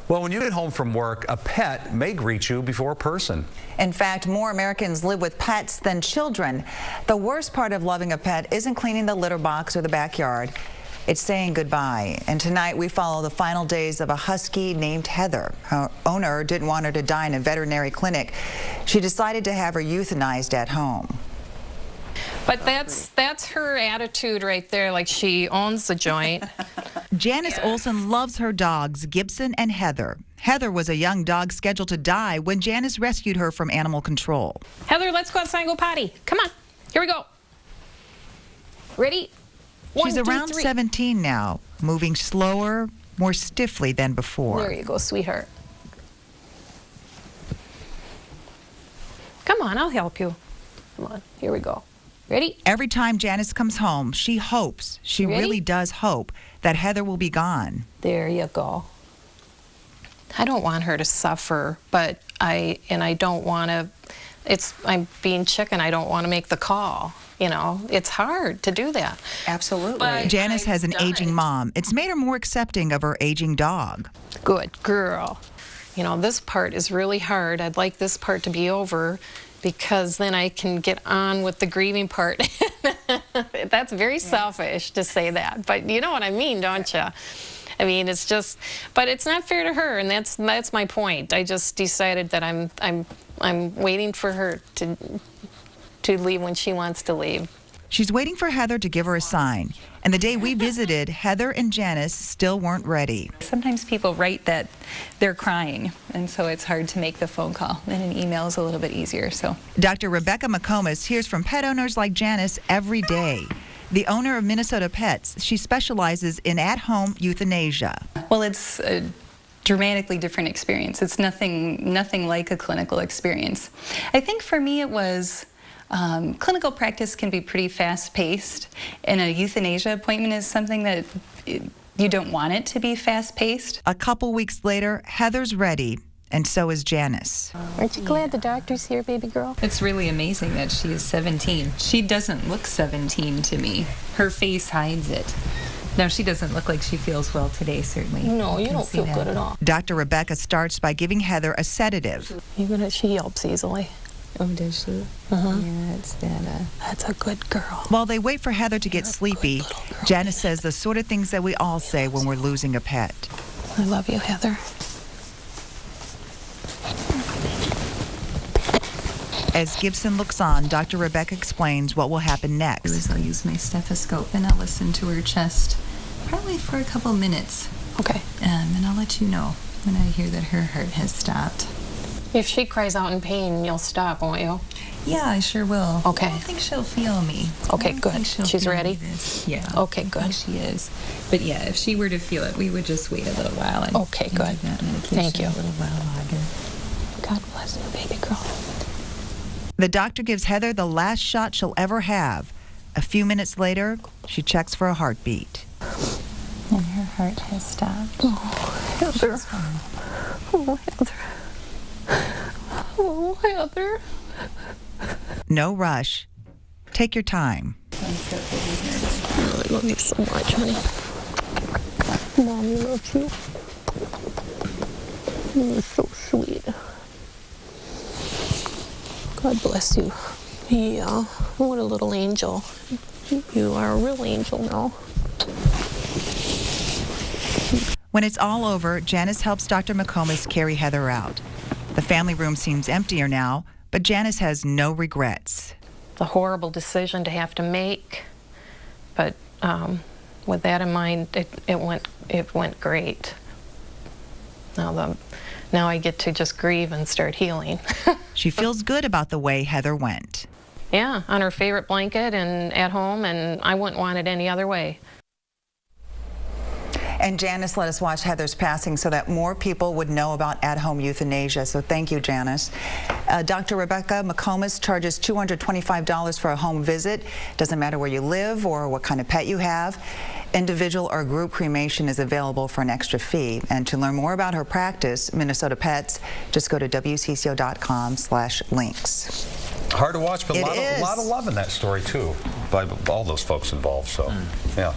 Well, when you get home from work, a pet may greet you before a person. In fact, more Americans live with pets than children. The worst part of loving a pet isn't cleaning the litter box or the backyard. It's saying goodbye. And tonight we follow the final days of a husky named Heather. Her owner didn't want her to die in a veterinary clinic. She decided to have her euthanized at home. But that's her attitude right there, like she owns the joint. Janice Olson loves her dogs, Gibson and Heather. Heather was a young dog scheduled to die when Janice rescued her from animal control. Heather, let's go outside and go potty. Come on. Here we go. Ready? She's around 17 now, moving slower, more stiffly than before. There you go, sweetheart. Come on, I'll help you. Come on, here we go. Ready? Every time Janice comes home, she hopes, she really does hope, that Heather will be gone. There you go. I don't want her to suffer, but I don't want to, I'm being chicken, I don't want to make the call. You know, it's hard to do that. Absolutely. But Janice has an aging mom. It's made her more accepting of her aging dog. Good girl. You know, this part is really hard. I'd like this part to be over because then I can get on with the grieving part. That's very selfish to say that, but you know what I mean, don't you? I mean, it's just, but it's not fair to her, and that's my point. I just decided that I'm waiting for her to leave when she wants to leave. She's waiting for Heather to give her a sign. And the day we visited, Heather and Janice still weren't ready. Sometimes people write that they're crying, and so it's hard to make the phone call. And an email is a little bit easier. So, Dr. Rebecca McComas hears from pet owners like Janice every day. The owner of Minnesota Pets, she specializes in at-home euthanasia. Well, it's a dramatically different experience. It's nothing like a clinical experience. I think for me it was clinical practice can be pretty fast-paced, and a euthanasia appointment is something that you don't want it to be fast-paced. A couple weeks later, Heather's ready, and so is Janice. Aren't you glad the doctor's here, baby girl? It's really amazing that she is 17. She doesn't look 17 to me. Her face hides it. No, she doesn't look like she feels well today, certainly. No, you don't feel good at all. Dr. Rebecca starts by giving Heather a sedative. She yelps easily. Oh, does she? Yeah, it's that. That's a good girl. While they wait for Heather to get sleepy, Janice says the sort of things that we all say when we're losing a pet. I love you, Heather. As Gibson looks on, Dr. Rebecca explains what will happen next. I'll use my stethoscope and I'll listen to her chest, probably for a couple minutes. Okay. And I'll let you know when I hear that her heart has stopped. If she cries out in pain, you'll stop, won't you? Yeah, I sure will. Okay. I don't think she'll feel me. Okay, good. She's ready? Yeah. Okay, good. I think she is. But yeah, if she were to feel it, we would just wait a little while. And okay, good. Thank you. A little while longer. God bless you, baby girl. The doctor gives Heather the last shot she'll ever have. A few minutes later, she checks for a heartbeat. And her heart has stopped. Oh, Heather. Oh, Heather. Oh, Heather. No rush. Take your time. Oh, I love you so much, honey. Mommy loves you. You're so sweet. God bless you. Yeah, what a little angel. You are a real angel now. When it's all over, Janice helps Dr. McComas carry Heather out. The family room seems emptier now, but Janice has no regrets. It's a horrible decision to have to make, but with that in mind, it went great. Now I get to just grieve and start healing. She feels good about the way Heather went. Yeah, on her favorite blanket and at home, and I wouldn't want it any other way. And Janice let us watch Heather's passing so that more people would know about at-home euthanasia. So thank you, Janice. Dr. Rebecca McComas charges $225 for a home visit. Doesn't matter where you live or what kind of pet you have. Individual or group cremation is available for an extra fee. And to learn more about her practice, Minnesota Pets, just go to WCCO.com/links. Hard to watch, but a lot of love in that story, too, by all those folks involved. So, yeah.